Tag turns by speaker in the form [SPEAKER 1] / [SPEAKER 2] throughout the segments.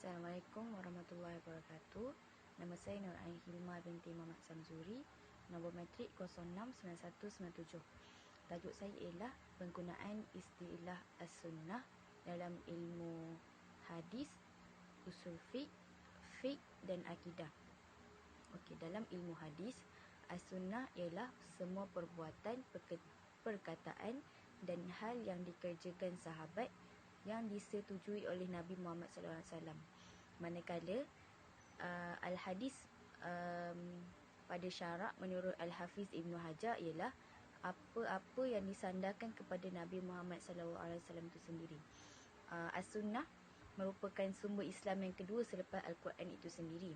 [SPEAKER 1] Assalamualaikum warahmatullahi wabarakatuh. Nama saya Nur Ain Hilma binti Muhammad Samzuri, nombor matrik 069197. Tajuk saya ialah penggunaan istilah as-sunnah dalam ilmu hadis, usul fiqh dan akidah. Okey, dalam ilmu hadis, as-sunnah ialah semua perbuatan, perkataan dan hal yang dikerjakan sahabat yang disetujui oleh Nabi Muhammad SAW. Manakala al-hadis pada syarak menurut Al-Hafiz Ibnu Hajar ialah apa-apa yang disandarkan kepada Nabi Muhammad SAW itu sendiri. As-sunnah merupakan sumber Islam yang kedua selepas Al-Quran itu sendiri.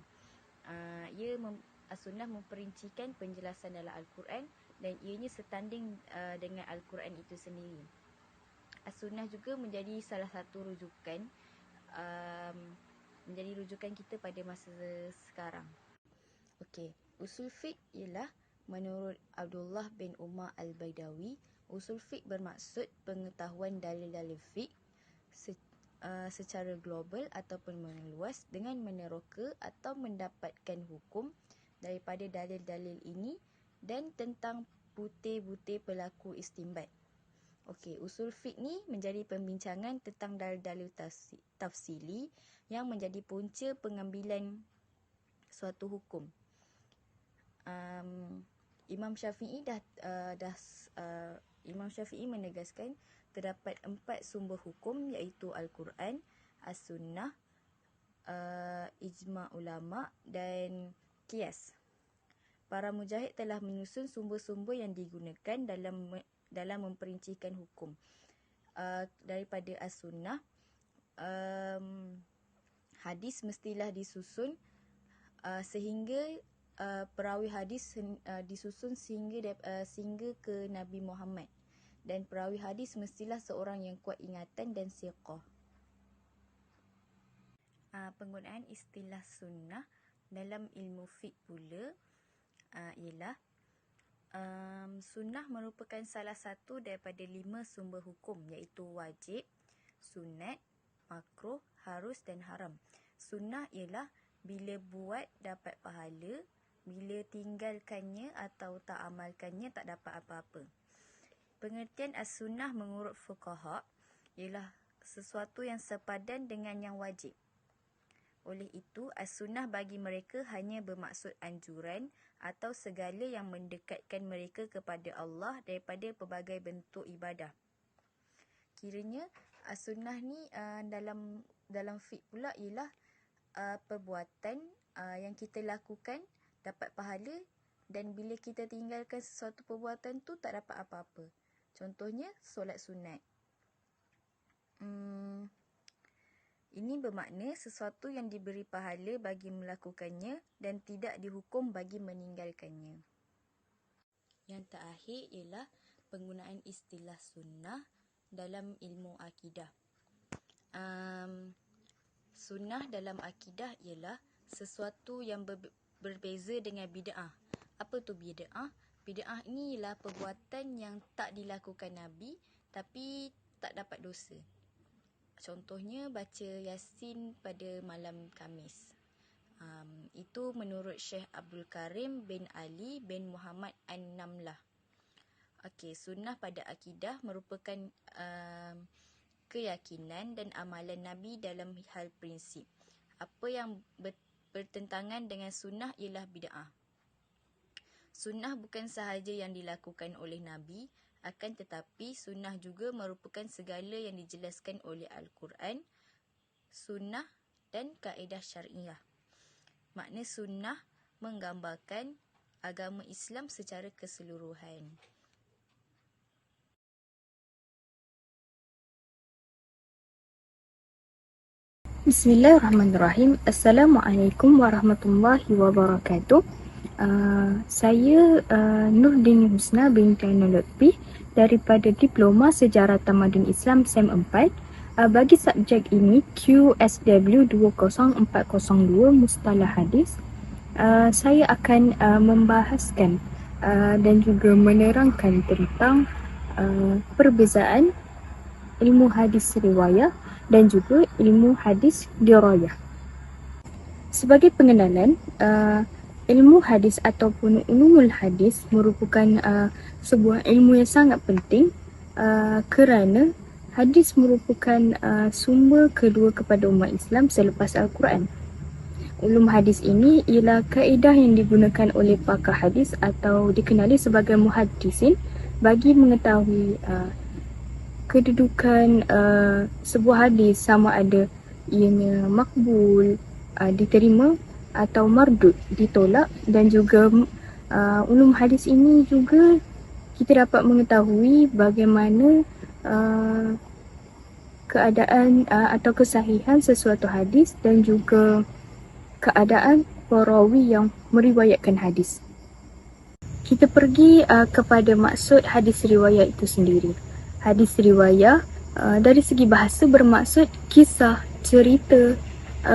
[SPEAKER 1] As-sunnah memperincikan penjelasan dalam Al-Quran dan ianya setanding dengan Al-Quran itu sendiri. As-sunnah juga menjadi salah satu rujukan kita pada masa sekarang. Okey, usul fiqh ialah menurut Abdullah bin Umar Al-Baidawi, usul fiqh bermaksud pengetahuan dalil-dalil fiqh secara global ataupun meluas dengan meneroka atau mendapatkan hukum daripada dalil-dalil ini dan tentang butir-butir pelaku istinbat. Okey, usul fiqh ni menjadi pembincangan tentang dalil-dalil tafsili yang menjadi punca pengambilan suatu hukum. Imam Syafi'i Imam Syafi'i menegaskan terdapat 4 sumber hukum iaitu Al-Quran, As-Sunnah, Ijma' ulama dan Qiyas. Para mujahid telah menyusun sumber-sumber yang digunakan dalam memperincikan hukum. Daripada As-Sunnah, hadis mestilah disusun sehingga perawi hadis disusun sehingga ke Nabi Muhammad, dan perawi hadis mestilah seorang yang kuat ingatan dan siqah. Penggunaan istilah sunnah dalam ilmu fiqh pula ialah sunnah merupakan salah satu daripada 5 sumber hukum iaitu wajib, sunat, makruh, harus dan haram. Sunnah ialah bila buat dapat pahala, bila tinggalkannya atau tak amalkannya tak dapat apa-apa. Pengertian as-sunnah mengurut fuqaha ialah sesuatu yang sepadan dengan yang wajib. Oleh itu, as-sunnah bagi mereka hanya bermaksud anjuran atau segala yang mendekatkan mereka kepada Allah daripada pelbagai bentuk ibadah. Kiranya as-sunnah ni dalam fiqh pula ialah perbuatan yang kita lakukan dapat pahala, dan bila kita tinggalkan sesuatu perbuatan tu tak dapat apa-apa. Contohnya solat sunat. Ini bermakna sesuatu yang diberi pahala bagi melakukannya dan tidak dihukum bagi meninggalkannya. Yang terakhir ialah penggunaan istilah sunnah dalam ilmu akidah. Sunnah dalam akidah ialah sesuatu yang berbeza dengan bid'ah. Apa tu bid'ah? Bid'ah ini ialah perbuatan yang tak dilakukan Nabi tapi tak dapat dosa. Contohnya baca Yasin pada malam Khamis. Itu menurut Syekh Abdul Karim bin Ali bin Muhammad An-Namlah. Okey, sunnah pada akidah merupakan keyakinan dan amalan Nabi dalam hal prinsip. Apa yang bertentangan dengan sunnah ialah bid'ah. Sunnah bukan sahaja yang dilakukan oleh Nabi, akan tetapi sunnah juga merupakan segala yang dijelaskan oleh Al-Quran, sunnah dan kaedah syariah. Makna sunnah menggambarkan agama Islam secara keseluruhan.
[SPEAKER 2] Bismillahirrahmanirrahim. Assalamualaikum warahmatullahi wabarakatuh. Saya Nurdin Husna binti Ainul Lutfi daripada Diploma Sejarah Tamadun Islam SEM 4. Bagi subjek ini QSW 20402 Mustalah Hadis, saya akan membahaskan dan juga menerangkan tentang perbezaan ilmu hadis riwayah dan juga ilmu hadis dirayah. Sebagai pengenalan, ilmu hadis ataupun ulumul hadis merupakan sebuah ilmu yang sangat penting kerana hadis merupakan sumber kedua kepada umat Islam selepas Al-Quran. Ulum hadis ini ialah kaedah yang digunakan oleh pakar hadis atau dikenali sebagai muhaddisin bagi mengetahui kedudukan sebuah hadis, sama ada ianya makbul, diterima, atau mardud, ditolak. Dan juga ulum hadis ini juga kita dapat mengetahui bagaimana keadaan atau kesahihan sesuatu hadis dan juga keadaan perawi yang meriwayatkan hadis. Kita pergi kepada maksud hadis riwayat itu sendiri. Hadis riwayat dari segi bahasa bermaksud kisah, cerita,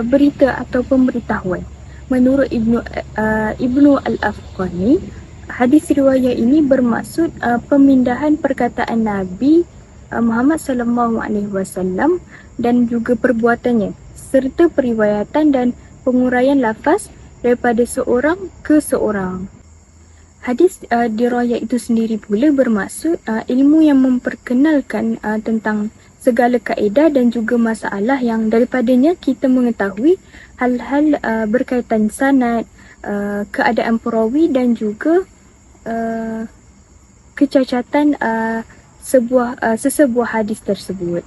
[SPEAKER 2] berita atau pemberitahuan. Menurut Ibnu Al-Afqani, hadis riwayat ini bermaksud pemindahan perkataan Nabi Muhammad SAW dan juga perbuatannya serta periwayatan dan penguraian lafaz daripada seorang ke seorang. Hadis dirayat itu sendiri pula bermaksud ilmu yang memperkenalkan tentang segala kaedah dan juga masalah yang daripadanya kita mengetahui hal-hal berkaitan sanad, keadaan perawi dan juga kecacatan sesebuah hadis tersebut.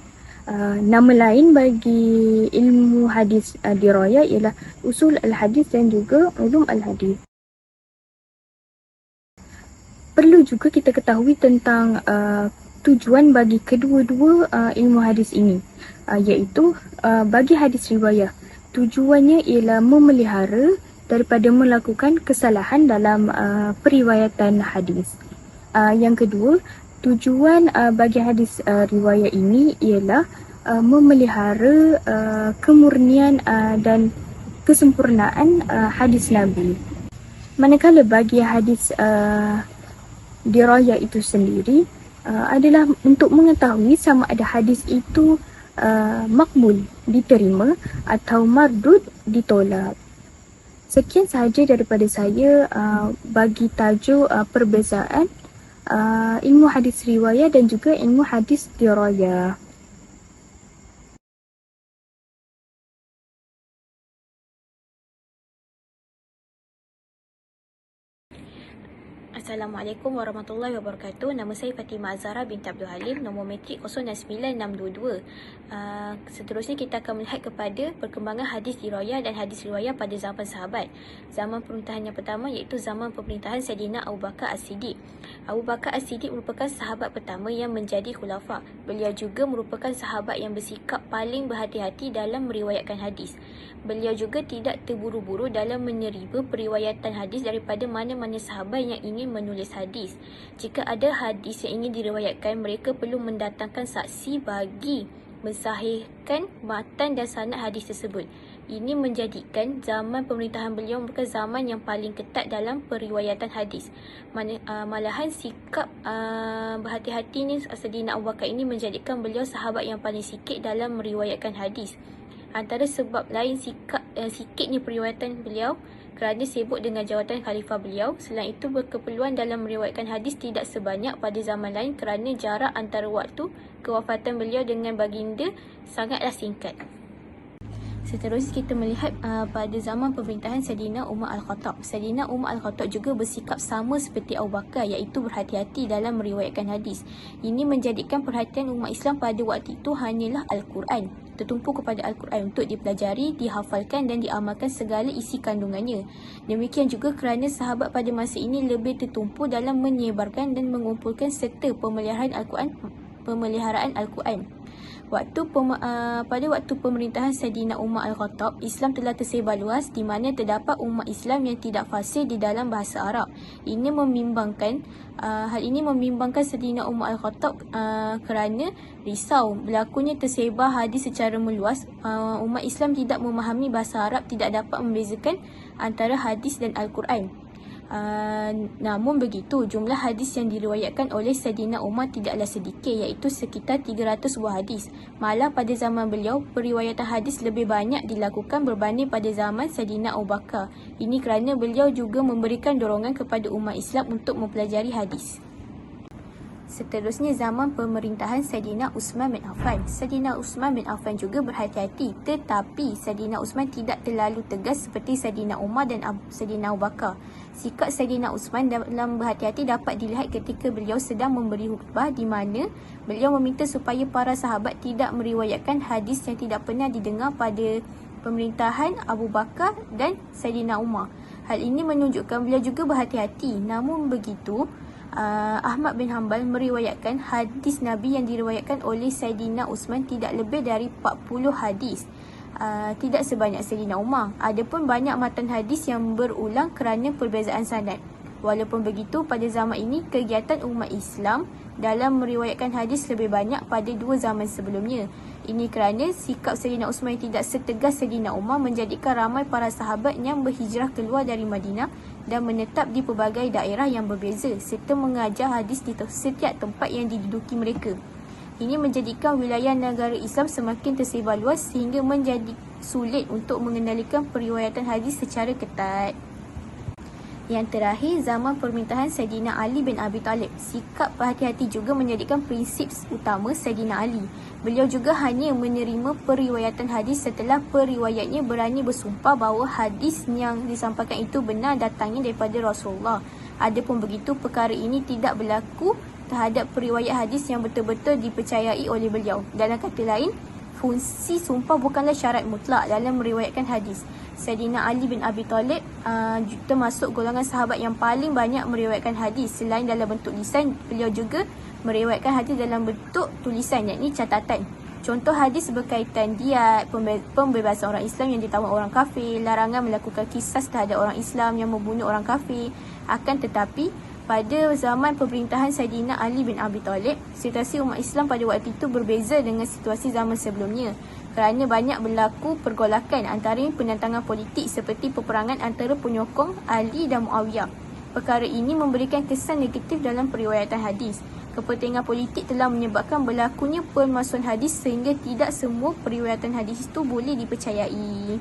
[SPEAKER 2] Nama lain bagi ilmu hadis dirayat ialah usul al-hadis dan juga ulum al-hadis. Perlu juga kita ketahui tentang tujuan bagi kedua-dua ilmu hadis ini, iaitu bagi hadis riwayat, tujuannya ialah memelihara daripada melakukan kesalahan dalam periwayatan hadis. Yang kedua, tujuan bagi hadis riwayat ini ialah memelihara kemurnian dan kesempurnaan hadis Nabi. Manakala bagi hadis dirayat itu sendiri adalah untuk mengetahui sama ada hadis itu makbul, diterima, atau mardud, ditolak. Sekian sahaja daripada saya bagi tajuk perbezaan ilmu hadis riwayat dan juga ilmu hadis dirayat.
[SPEAKER 1] Assalamualaikum warahmatullahi wabarakatuh. Nama saya Fatimah Azhara binti Abdul Halim, nombor matrik 099622. Seterusnya kita akan melihat kepada perkembangan hadis dirayat dan hadis riwayat pada zaman sahabat. Zaman pemerintahan yang pertama iaitu zaman pemerintahan Sayyidina Abu Bakar As-Siddiq. Abu Bakar As-Siddiq merupakan sahabat pertama yang menjadi khulafa. Beliau juga merupakan sahabat yang bersikap paling berhati-hati dalam meriwayatkan hadis. Beliau juga tidak terburu-buru dalam menerima periwayatan hadis daripada mana-mana sahabat yang ingin menulis hadis. Jika ada hadis yang ingin diriwayatkan, mereka perlu mendatangkan saksi bagi mensahihkan matan dan sanad hadis tersebut. Ini menjadikan zaman pemerintahan beliau merupakan zaman yang paling ketat dalam periwayatan hadis. Malahan sikap berhati-hati ni Sayyidina Abu Bakar ini menjadikan beliau sahabat yang paling sikit dalam meriwayatkan hadis. Antara sebab lain sikitnya periwayatan beliau kerana sibuk dengan jawatan khalifah beliau. Selain itu, berkeperluan dalam meriwayatkan hadis tidak sebanyak pada zaman lain kerana jarak antara waktu kewafatan beliau dengan baginda sangatlah singkat. Seterusnya kita melihat pada zaman pemerintahan Sayyidina Umar Al-Khattab. Sayyidina Umar Al-Khattab juga bersikap sama seperti Abu Bakar, iaitu berhati-hati dalam meriwayatkan hadis. Ini menjadikan perhatian umat Islam pada waktu itu hanyalah Al-Quran. Tertumpu kepada Al-Quran untuk dipelajari, dihafalkan dan diamalkan segala isi kandungannya. Demikian juga kerana sahabat pada masa ini lebih tertumpu dalam menyebarkan dan mengumpulkan serta pemeliharaan Al-Quran. Pada waktu pemerintahan Sayyidina Umar Al-Khattab, Islam telah tersebar luas di mana terdapat umat Islam yang tidak fasih di dalam bahasa Arab. Hal ini membimbangkan Sayyidina Umar Al-Khattab kerana risau berlakunya tersebar hadis secara meluas. Umat Islam tidak memahami bahasa Arab, tidak dapat membezakan antara hadis dan Al-Quran.
[SPEAKER 2] Namun begitu, jumlah hadis yang diriwayatkan oleh Saidina Umar tidaklah sedikit, iaitu sekitar 300 buah hadis. Malah pada zaman beliau, periwayatan hadis lebih banyak dilakukan berbanding pada zaman Saidina Abu Bakar. Ini kerana beliau juga memberikan dorongan kepada umat Islam untuk mempelajari hadis. Seterusnya, zaman pemerintahan Saidina Uthman bin Affan. Saidina Uthman bin Affan juga berhati-hati, tetapi Saidina Uthman tidak terlalu tegas seperti Saidina Umar dan Saidina Abu Bakar. Sikap Saidina Uthman dalam berhati-hati dapat dilihat ketika beliau sedang memberi khutbah, di mana beliau meminta supaya para sahabat tidak meriwayatkan hadis yang tidak pernah didengar pada pemerintahan Abu Bakar dan Saidina Umar. Hal ini menunjukkan beliau juga berhati-hati. Namun begitu, Ahmad bin Hanbal meriwayatkan hadis Nabi yang diriwayatkan oleh Saidina Uthman tidak lebih dari 40 hadis. Tidak sebanyak Saidina Umar. Adapun banyak matan hadis yang berulang kerana perbezaan sanad. Walaupun begitu, pada zaman ini kegiatan umat Islam dalam meriwayatkan hadis lebih banyak pada dua zaman sebelumnya. Ini kerana sikap Saidina Uthman yang tidak setegas Saidina Umar menjadikan ramai para sahabat yang berhijrah keluar dari Madinah dan menetap di pelbagai daerah yang berbeza serta mengajar hadis di setiap tempat yang diduduki mereka. Ini menjadikan wilayah negara Islam semakin tersebar luas sehingga menjadi sulit untuk mengendalikan periwayatan hadis secara ketat. Yang terakhir, zaman pemerintahan Saidina Ali bin Abi Talib. Sikap berhati-hati juga menjadikan prinsip utama Saidina Ali. Beliau juga hanya menerima periwayatan hadis setelah periwayatnya berani bersumpah bahawa hadis yang disampaikan itu benar datangnya daripada Rasulullah. Adapun begitu, perkara ini tidak berlaku terhadap periwayat hadis yang betul-betul dipercayai oleh beliau. Dalam kata lain, fungsi sumpah bukanlah syarat mutlak dalam meriwayatkan hadis. Saidina Ali bin Abi Talib termasuk golongan sahabat yang paling banyak meriwayatkan hadis. Selain dalam bentuk lisan, beliau juga meriwayatkan hadis dalam bentuk tulisan, yakni catatan. Contoh hadis berkaitan diat, pembebasan orang Islam yang ditawan orang kafir, larangan melakukan kisas terhadap orang Islam yang membunuh orang kafir. Akan tetapi, pada zaman pemerintahan Saidina Ali bin Abi Talib, situasi umat Islam pada waktu itu berbeza dengan situasi zaman sebelumnya. Kerana banyak berlaku pergolakan antara penentangan politik seperti peperangan antara penyokong Ali dan Muawiyah. Perkara ini memberikan kesan negatif dalam periwayatan hadis. Kepentingan politik telah menyebabkan berlakunya pemalsuan hadis sehingga tidak semua periwayatan hadis itu boleh dipercayai.